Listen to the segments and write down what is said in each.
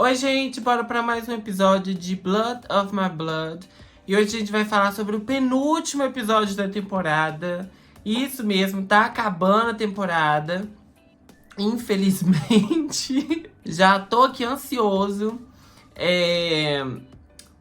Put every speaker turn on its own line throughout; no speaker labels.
Oi, gente, bora pra mais um episódio de Blood of My Blood. E hoje a gente vai falar sobre o penúltimo episódio da temporada. Isso mesmo, tá acabando a temporada. Infelizmente. Já tô aqui ansioso.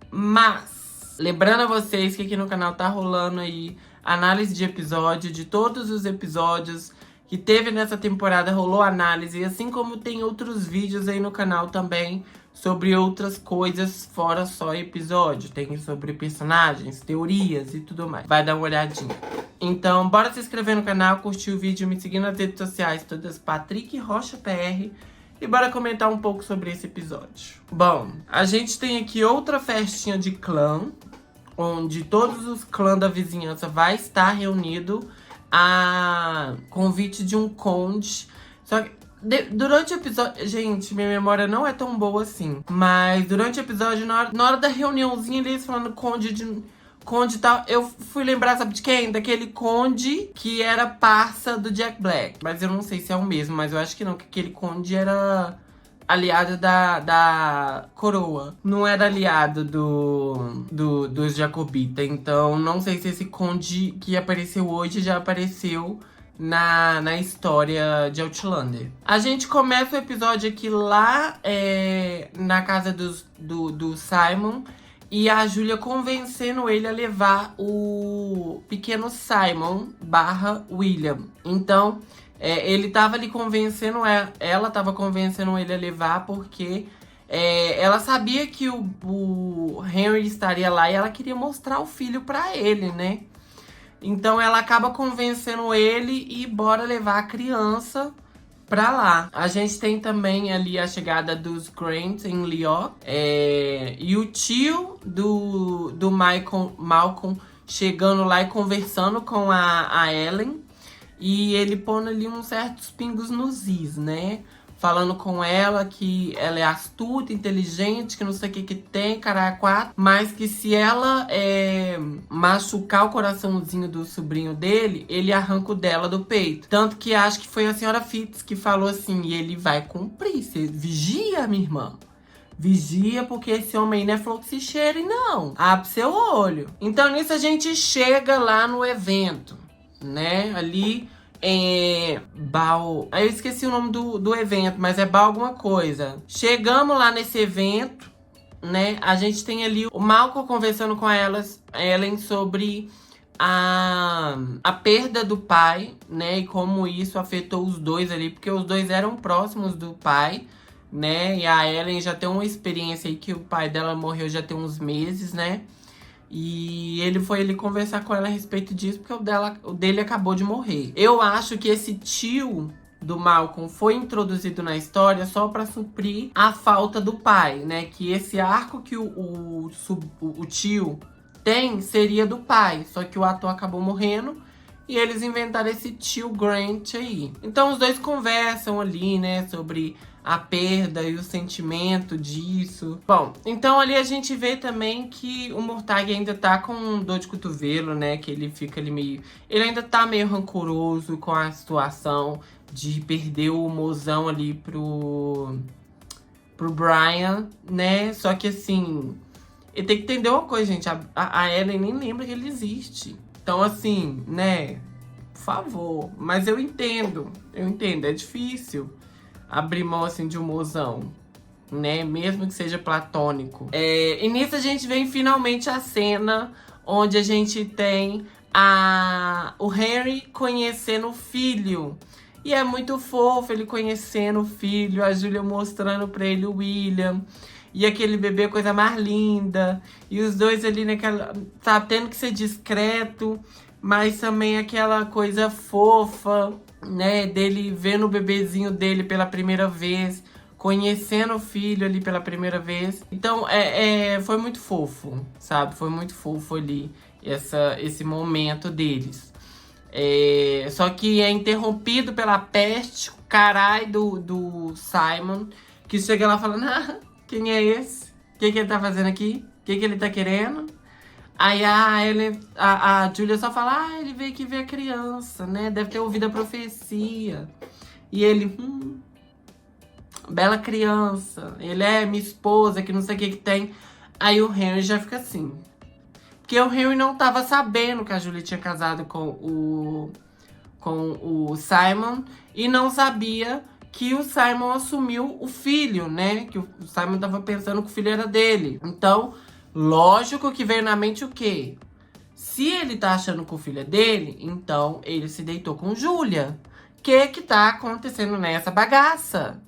Mas, lembrando a vocês que aqui no canal tá rolando aí análise de episódio, de todos os episódios que teve nessa temporada, rolou análise, assim como tem outros vídeos aí no canal também sobre outras coisas fora só episódio. Tem sobre personagens, teorias e tudo mais. Vai dar uma olhadinha. Então, bora se inscrever no canal, curtir o vídeo, me seguir nas redes sociais, todas Patrick Rocha PR. E bora comentar um pouco sobre esse episódio. Bom, a gente tem aqui outra festinha de clã, onde todos os clãs da vizinhança vai estar reunido a convite de um conde. Só que durante o episódio... Gente, minha memória não é tão boa assim. Mas durante o episódio, na hora da reuniãozinha, eles falando Conde e tal, eu fui lembrar, sabe de quem? Daquele Conde que era parça do Jack Black. Mas eu não sei se é o mesmo, mas eu acho que não, que aquele Conde era aliado da coroa. Não era aliado dos Jacobita. Então, não sei se esse Conde que apareceu hoje já apareceu na história de Outlander. A gente começa o episódio aqui lá na casa do Simon. E a Julia convencendo ele a levar o pequeno Simon / William. Então, ele tava ali convencendo ela tava convencendo ele a levar porque ela sabia que o Henry estaria lá e ela queria mostrar o filho pra ele, né? Então ela acaba convencendo ele e bora levar a criança pra lá. A gente tem também ali a chegada dos Grant em Lyon. E o tio do Malcolm chegando lá e conversando com a Ellen. E ele pondo ali uns certos pingos nos is, né? Falando com ela que ela é astuta, inteligente, que não sei o que tem, caralho, quatro. Mas que se ela machucar o coraçãozinho do sobrinho dele, ele arranca o dela do peito. Tanto que acho que foi a senhora Fitz que falou assim, e ele vai cumprir. Você vigia, minha irmã. Vigia, porque esse homem não é fluxicheiro, não. Abre seu olho. Então nisso a gente chega lá no evento, né? Ali... Eu esqueci o nome do evento, mas é Bal alguma coisa. Chegamos lá nesse evento, né? A gente tem ali o Malcolm conversando com Ellen sobre a perda do pai, né? E como isso afetou os dois ali, porque os dois eram próximos do pai, né? E a Ellen já tem uma experiência aí que o pai dela morreu já tem uns meses, né? E ele foi ali conversar com ela a respeito disso, porque o dele acabou de morrer. Eu acho que esse tio do Malcolm foi introduzido na história só pra suprir a falta do pai, né? Que esse arco que o tio tem seria do pai, só que o ator acabou morrendo. E eles inventaram esse tio Grant aí. Então os dois conversam ali, né, sobre a perda e o sentimento disso. Bom, então ali a gente vê também que o Murtagh ainda tá com dor de cotovelo, né, que ele fica ali meio... Ele ainda tá meio rancoroso com a situação de perder o mozão ali pro Brian, né, só que assim... Ele tem que entender uma coisa, gente, a Ellen nem lembra que ele existe. Então, assim, né, por favor. Mas eu entendo, é difícil abrir mão, assim, de um mozão, né, mesmo que seja platônico. E nisso a gente vem finalmente a cena onde a gente tem o Henry conhecendo o filho. E é muito fofo ele conhecendo o filho, a Julia mostrando pra ele o William. E aquele bebê, coisa mais linda. E os dois ali naquela... Sabe, tendo que ser discreto. Mas também aquela coisa fofa, né? Dele vendo o bebezinho dele pela primeira vez. Conhecendo o filho ali pela primeira vez. Então, foi muito fofo, sabe? Foi muito fofo ali esse momento deles. Só que é interrompido pela peste, caralho do Simon. Que chega lá falando... Quem é esse? O que ele tá fazendo aqui? O que ele tá querendo? Aí a Julia só fala, ele veio aqui ver a criança, né? Deve ter ouvido a profecia. E ele, bela criança, ele é minha esposa, que não sei o que tem. Aí o Henry já fica assim. Porque o Henry não tava sabendo que a Julia tinha casado com o Simon. E não sabia que o Simon assumiu o filho, né? Que o Simon tava pensando que o filho era dele. Então, lógico que veio na mente o quê? Se ele tá achando que o filho é dele, então ele se deitou com Julia. O que tá acontecendo nessa bagaça?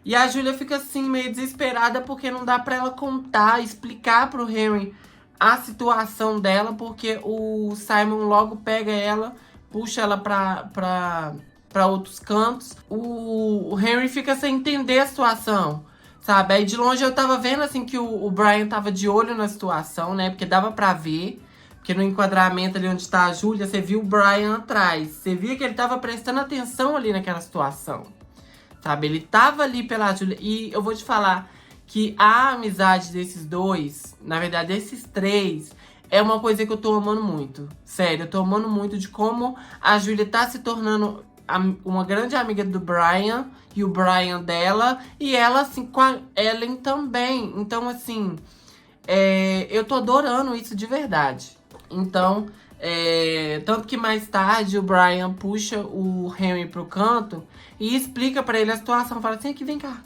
E a Julia fica assim, meio desesperada, porque não dá pra ela contar, explicar pro Henry a situação dela, porque o Simon logo pega ela, puxa ela pra outros cantos. O Henry fica sem entender a situação, sabe? Aí de longe eu tava vendo, assim, que o Brian tava de olho na situação, né? Porque dava pra ver. Porque no enquadramento ali onde tá a Julia, você viu o Brian atrás. Você via que ele tava prestando atenção ali naquela situação. Sabe? Ele tava ali pela Julia. E eu vou te falar que a amizade desses dois, na verdade, desses três, é uma coisa que eu tô amando muito. Sério, eu tô amando muito de como a Julia tá se tornando uma grande amiga do Brian. E o Brian dela. E ela, assim, com a Ellen também. Então, assim, eu tô adorando isso de verdade. Então, tanto que mais tarde o Brian puxa o Henry pro canto e explica pra ele a situação. Fala assim, aqui, vem cá.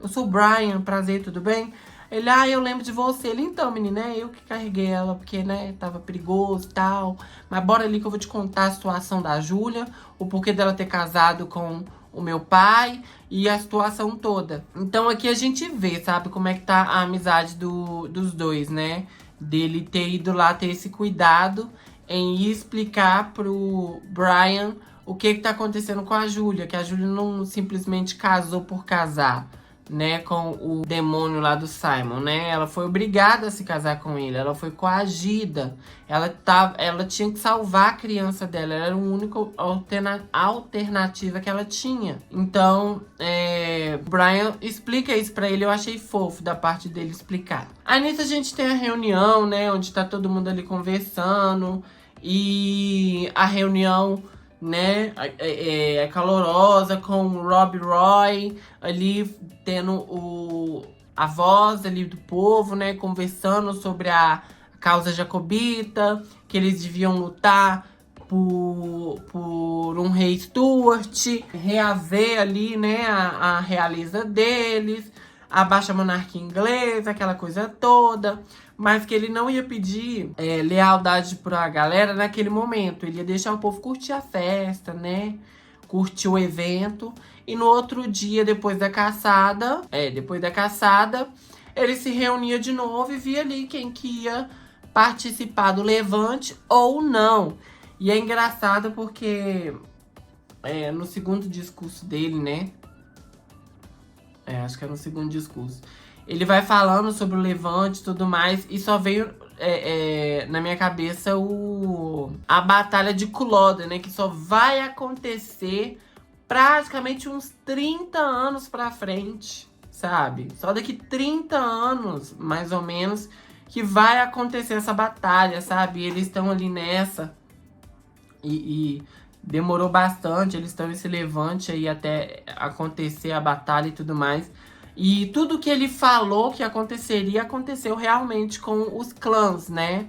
Eu sou o Brian, prazer, tudo bem? Ele, eu lembro de você. Ele, então, menina, eu que carreguei ela, porque, né, tava perigoso e tal. Mas bora ali que eu vou te contar a situação da Julia, o porquê dela ter casado com o meu pai e a situação toda. Então aqui a gente vê, sabe, como é que tá a amizade dos dois, né? Dele ter ido lá, ter esse cuidado em ir explicar pro Brian o que tá acontecendo com a Julia. Que a Julia não simplesmente casou por casar, né, com o demônio lá do Simon, né? Ela foi obrigada a se casar com ele, ela foi coagida. Ela tinha que salvar a criança dela, ela era a única alternativa que ela tinha. Então, o Brian explica isso pra ele, eu achei fofo da parte dele explicar. Aí nisso a gente tem a reunião, né, onde tá todo mundo ali conversando. E a reunião, né, é calorosa, com o Rob Roy ali tendo a voz ali do povo, né, conversando sobre a causa jacobita, que eles deviam lutar por um rei Stuart, reaver ali, né, a realeza deles, a baixa monarquia inglesa, aquela coisa toda. Mas que ele não ia pedir lealdade pra galera naquele momento. Ele ia deixar o povo curtir a festa, né? Curtir o evento. E no outro dia, depois da caçada, ele se reunia de novo e via ali quem que ia participar do levante ou não. E é engraçado porque no segundo discurso dele, né? Acho que é no segundo discurso. Ele vai falando sobre o levante e tudo mais. E só veio na minha cabeça a batalha de Culloden, né? Que só vai acontecer praticamente uns 30 anos pra frente, sabe? Só daqui 30 anos, mais ou menos, que vai acontecer essa batalha, sabe? Eles estão ali nessa. E demorou bastante. Eles estão nesse levante aí até acontecer a batalha e tudo mais. E tudo que ele falou que aconteceria, aconteceu realmente com os clãs, né?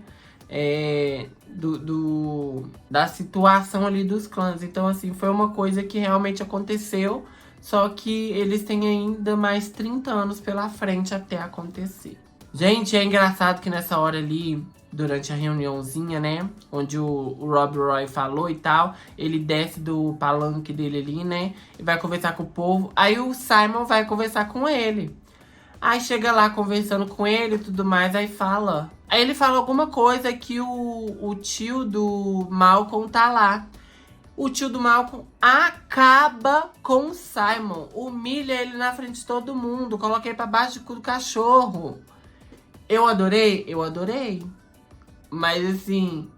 Da situação ali dos clãs. Então, assim, foi uma coisa que realmente aconteceu. Só que eles têm ainda mais 30 anos pela frente até acontecer. Gente, é engraçado que nessa hora ali, durante a reuniãozinha, né? Onde o Rob Roy falou e tal. Ele desce do palanque dele ali, né? E vai conversar com o povo. Aí o Simon vai conversar com ele. Aí chega lá conversando com ele e tudo mais. Aí ele fala alguma coisa que o tio do Malcolm tá lá. O tio do Malcolm acaba com o Simon. Humilha ele na frente de todo mundo. Coloca ele pra baixo do cachorro. Eu adorei? Eu adorei. Mas assim,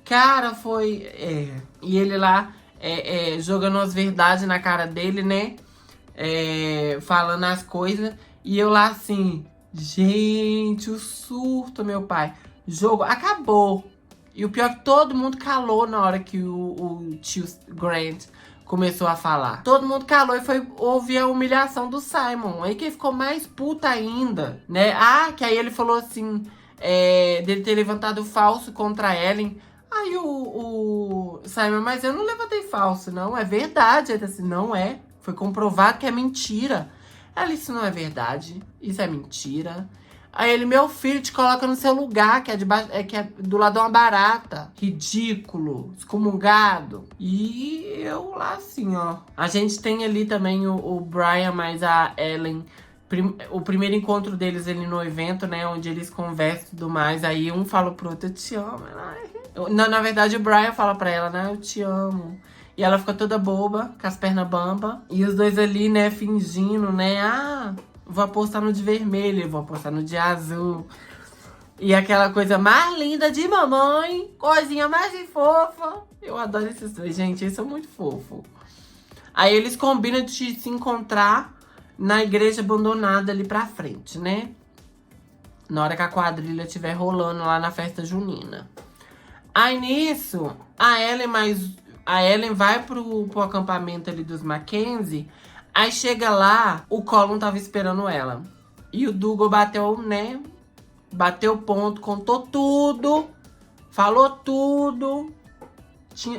cara, foi... E ele lá jogando as verdades na cara dele, né? Falando as coisas. E eu lá assim, gente, o surto, meu pai. Jogo acabou. E o pior é que todo mundo calou na hora que o tio Grant começou a falar. Todo mundo calou e foi ouvir a humilhação do Simon. Aí que ficou mais puta ainda, né? Ah, que aí ele falou assim, dele ter levantado falso contra a Ellen. Aí o Simon, mas eu não levantei falso, não. É verdade. Ele disse, não é. Foi comprovado que é mentira. Ela, isso não é verdade. Isso é mentira. Aí ele, meu filho, te coloca no seu lugar, que é do lado de uma barata. Ridículo, excomungado. E eu lá assim, ó. A gente tem ali também o Brian mais a Ellen. O primeiro encontro deles ali no evento, né? Onde eles conversam e tudo mais. Aí um fala pro outro, eu te amo. Não, na verdade, o Brian fala pra ela, né? Eu te amo. E ela fica toda boba, com as pernas bamba. E os dois ali, né, fingindo, né? Ah, vou apostar no de vermelho, vou apostar no de azul. E aquela coisa mais linda de mamãe, coisinha mais fofa. Eu adoro esses dois, gente, eles são muito fofos. Aí eles combinam de se encontrar na igreja abandonada ali pra frente, né? Na hora que a quadrilha estiver rolando lá na festa junina. Aí nisso, a Ellen vai pro acampamento ali dos Mackenzie. Aí chega lá, o Colin tava esperando ela. E o Dougal bateu, né? Bateu ponto, contou tudo. Falou tudo.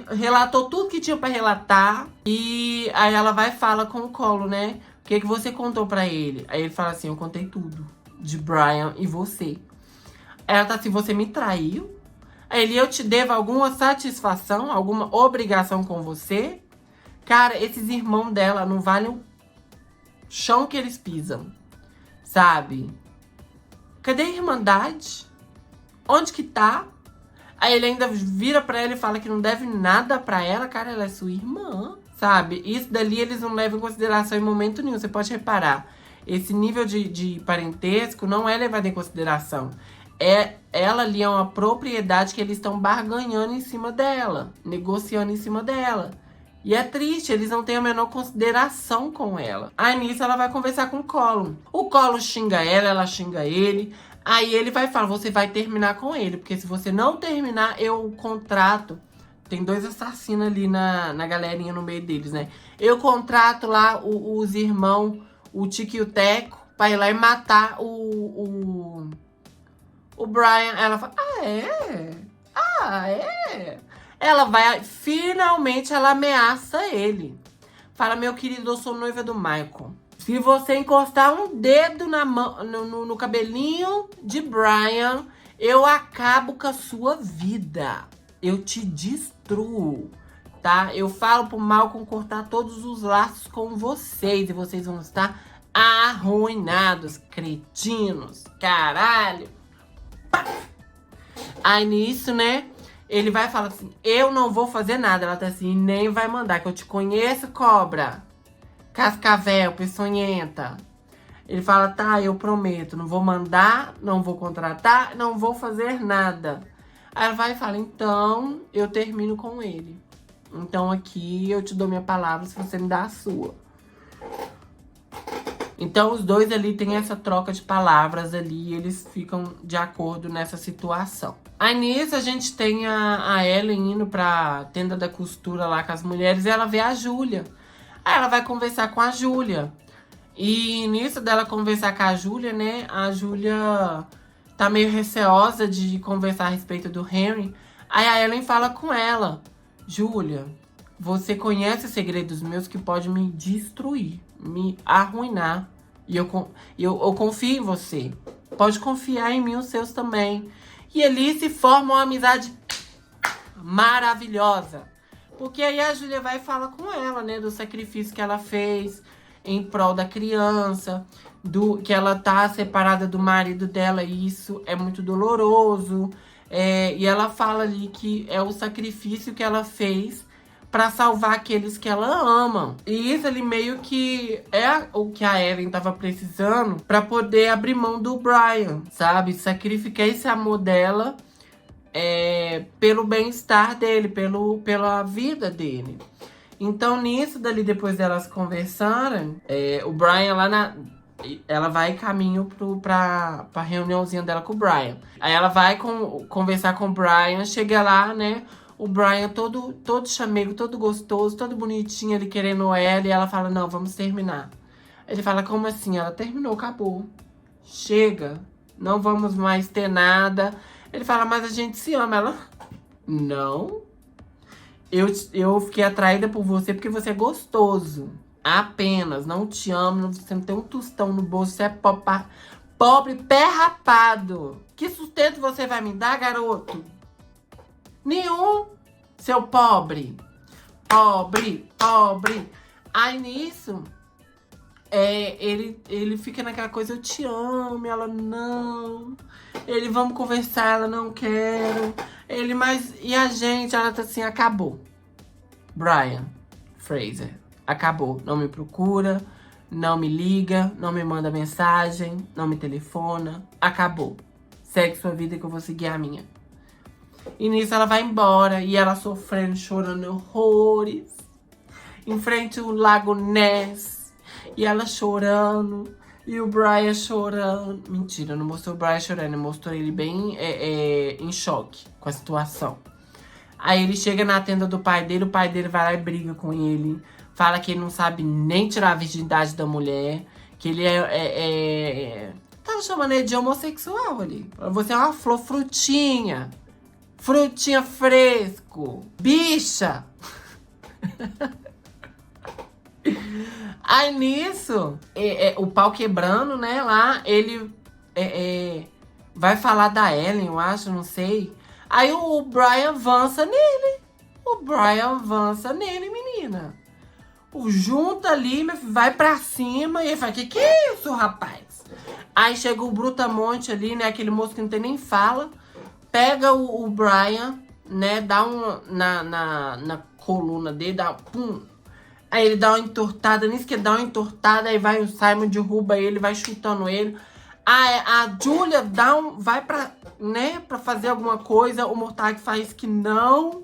Relatou tudo que tinha pra relatar. E aí ela vai e fala com o Colin, né? O que você contou pra ele? Aí ele fala assim, eu contei tudo. De Brian e você. Aí ela tá assim, você me traiu? Aí ele, eu te devo alguma satisfação, alguma obrigação com você? Cara, esses irmãos dela não valem o chão que eles pisam, sabe? Cadê a irmandade? Onde que tá? Aí ele ainda vira pra ela e fala que não deve nada pra ela. Cara, ela é sua irmã, sabe? Isso dali eles não levam em consideração em momento nenhum. Você pode reparar, esse nível de parentesco não é levado em consideração. Ela ali é uma propriedade que eles estão barganhando em cima dela, negociando em cima dela. E é triste, eles não têm a menor consideração com ela. Aí nisso ela vai conversar com o Colin. O Colin xinga ela xinga ele. Aí ele vai falar, você vai terminar com ele. Porque se você não terminar, eu contrato. Tem dois assassinos ali na galerinha no meio deles, né? Eu contrato lá os irmãos, o Tico e o Teco, pra ir lá e matar o Brian. Ela fala, Ah, é? Ela vai, finalmente ela ameaça ele. Fala, meu querido, eu sou noiva do Michael. Se você encostar um dedo no cabelinho de Brian, eu acabo com a sua vida. Eu te destruo, tá? Eu falo pro Malcolm cortar todos os laços com vocês. E vocês vão estar arruinados, cretinos, caralho. Aí nisso, né? Ele vai falar assim, eu não vou fazer nada. Ela tá assim, nem vai mandar, que eu te conheço, cobra. Cascavel, peçonhenta. Ele fala, tá, eu prometo, não vou mandar, não vou contratar, não vou fazer nada. Aí ela vai e fala, então, eu termino com ele. Então aqui eu te dou minha palavra se você me dá a sua. Então os dois ali têm essa troca de palavras ali, eles ficam de acordo nessa situação. Aí nisso a gente tem a Ellen indo pra tenda da costura lá com as mulheres e ela vê a Júlia. Aí ela vai conversar com a Júlia. E nisso dela conversar com a Júlia, né, a Júlia tá meio receosa de conversar a respeito do Henry. Aí a Ellen fala com ela, Júlia, você conhece segredos meus que podem me destruir, me arruinar. E eu confio em você. Pode confiar em mim, os seus também. E ali se forma uma amizade maravilhosa. Porque aí a Júlia vai e fala com ela, né? Do sacrifício que ela fez em prol da criança. Que ela tá separada do marido dela. E isso é muito doloroso. E ela fala ali que é o sacrifício que ela fez pra salvar aqueles que ela ama. E isso ali meio que é o que a Ellen tava precisando pra poder abrir mão do Brian, sabe? Sacrificar esse amor dela pelo bem-estar dele, pela vida dele. Então nisso, dali depois delas conversarem, o Brian lá ela vai caminho pra reuniãozinha dela com o Brian. Aí ela vai conversar com o Brian, chega lá, né? O Brian todo chamego, todo gostoso, todo bonitinho, ele querendo ela. E ela fala, não, vamos terminar. Ele fala, como assim? Ela terminou, acabou. Chega, não vamos mais ter nada. Ele fala, mas a gente se ama. Ela, não. Eu fiquei atraída por você porque você é gostoso. Apenas, não te amo, você não tem um tostão no bolso, você é pobre pé rapado. Que sustento você vai me dar, garoto? Nenhum, seu pobre. Pobre. Aí nisso, ele fica naquela coisa, eu te amo, ela não. Ele, vamos conversar, ela não quero. Ele, mas e a gente? Ela tá assim, acabou. Brian Fraser, acabou. Não me procura, não me liga, não me manda mensagem, não me telefona. Acabou. Segue sua vida que eu vou seguir a minha. E nisso ela vai embora e ela sofrendo, chorando horrores. Em frente ao Lago Ness. E ela chorando. E o Brian chorando. Mentira, não mostrou o Brian chorando. Mostrou ele bem em choque com a situação. Aí ele chega na tenda do pai dele. O pai dele vai lá e briga com ele. Fala que ele não sabe nem tirar a virgindade da mulher. Que ele tava chamando ele de homossexual ali. Você é uma flor frutinha. Frutinha fresco. Bicha. Aí nisso, o pau quebrando, né, lá, ele vai falar da Ellen, eu acho, não sei. Aí o Brian avança nele. Menina. O junta ali, vai pra cima e ele fala, que é isso, rapaz? Aí chega o Brutamonte ali, né, aquele moço que não tem nem fala. Pega o Brian, né, dá na coluna dele, dá pum. Aí ele dá uma entortada, nisso que dá uma entortada, aí vai o Simon, derruba ele, vai chutando ele. A Julia vai pra fazer alguma coisa, o Mortag faz que não,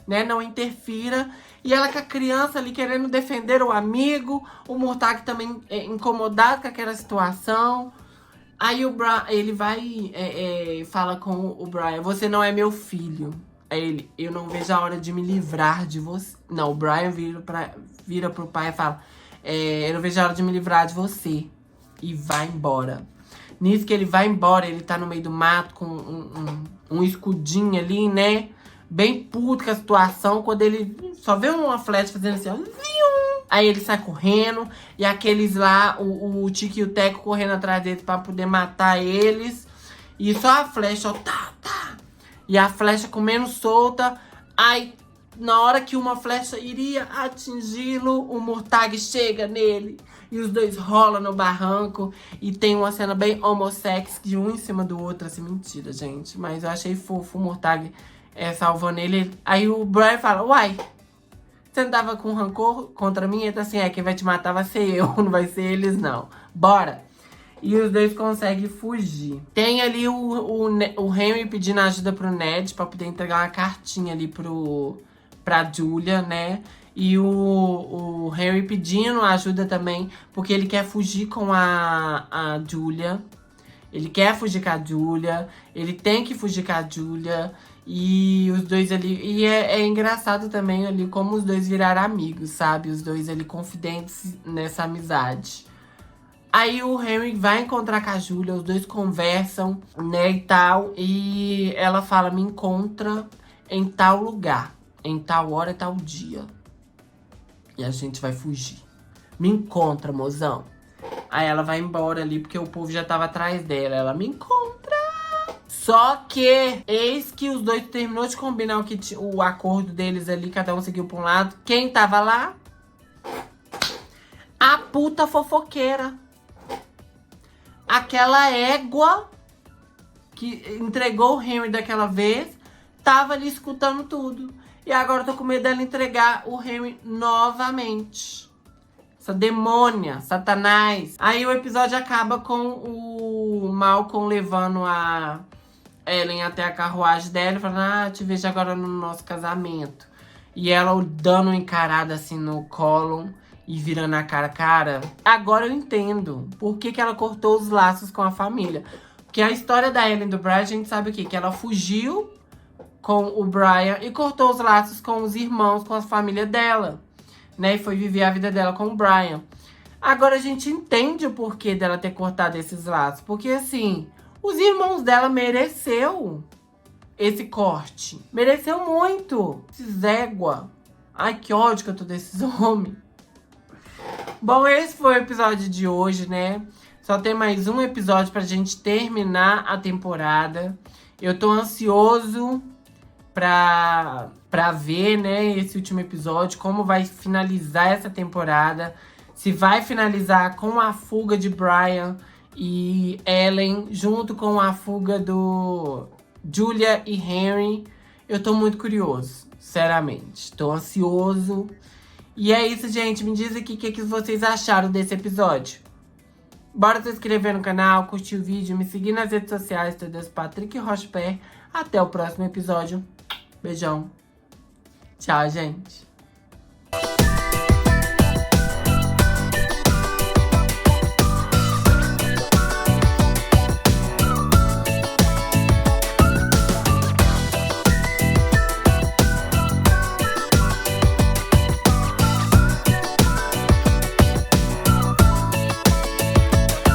né, não interfira. E ela com a criança ali querendo defender o amigo, o Mortag também incomodado com aquela situação. Aí o Brian, ele vai fala com o Brian, você não é meu filho. Aí ele, eu não vejo a hora de me livrar de você. Não, o Brian vira pro pai e fala, eu não vejo a hora de me livrar de você. E vai embora. Nisso que ele vai embora, ele tá no meio do mato com um escudinho ali, né? Bem puto com a situação, quando ele só vê uma flecha fazendo assim, ó. Aí ele sai correndo, e aqueles lá, o Tico e o Teco correndo atrás deles pra poder matar eles. E só a flecha, ó, tá. E a flecha comendo solta. Aí, na hora que uma flecha iria atingi-lo, o Mortag chega nele. E os dois rolam no barranco. E tem uma cena bem homossexual, de um em cima do outro. Assim, mentira, gente. Mas eu achei fofo o Mortag salvando ele. Aí o Brian fala, uai, você não tava com rancor contra mim? Ele tá assim, quem vai te matar vai ser eu, não vai ser eles, não. Bora! E os dois conseguem fugir. Tem ali o Henry pedindo ajuda pro Ned pra poder entregar uma cartinha ali pra Julia, né? E o Henry pedindo ajuda também, porque ele quer fugir com a Julia. Ele quer fugir com a Julia. Ele tem que fugir com a Julia. E os dois ali... E é engraçado também ali como os dois viraram amigos, sabe? Os dois ali confidentes nessa amizade. Aí o Henry vai encontrar com a Julia, os dois conversam, né, e tal. E ela fala, me encontra em tal lugar, em tal hora e tal dia. E a gente vai fugir. Me encontra, mozão. Aí ela vai embora ali, porque o povo já tava atrás dela. Ela, me encontra! Só que, eis que os dois terminou de combinar o acordo deles ali, cada um seguiu pra um lado. Quem tava lá? A puta fofoqueira. Aquela égua que entregou o Henry daquela vez, tava ali escutando tudo. E agora eu tô com medo dela entregar o Henry novamente. Essa demônia, Satanás. Aí o episódio acaba com o Malcolm levando a Ellen até a carruagem dela, falando, te vejo agora no nosso casamento. E ela dando uma encarada assim no Colin e virando a cara, agora eu entendo por que ela cortou os laços com a família. Porque a história da Ellen e do Brian, a gente sabe o quê? Que ela fugiu com o Brian e cortou os laços com os irmãos, com a família dela, né? E foi viver a vida dela com o Brian. Agora a gente entende o porquê dela ter cortado esses laços. Porque, assim, os irmãos dela mereceu esse corte. Mereceu muito. Esses égua. Ai, que ódio que eu tô desses homens. Bom, esse foi o episódio de hoje, né? Só tem mais um episódio pra gente terminar a temporada. Eu tô ansioso pra ver, né, esse último episódio. Como vai finalizar essa temporada. Se vai finalizar com a fuga de Brian e Ellen, junto com a fuga do Julia e Henry. Eu tô muito curioso, sinceramente. Tô ansioso. E é isso, gente. Me diz aqui o que vocês acharam desse episódio. Bora se inscrever no canal, curtir o vídeo, me seguir nas redes sociais. Todas Patrick Rochepé. Até o próximo episódio. Beijão. Tchau, gente.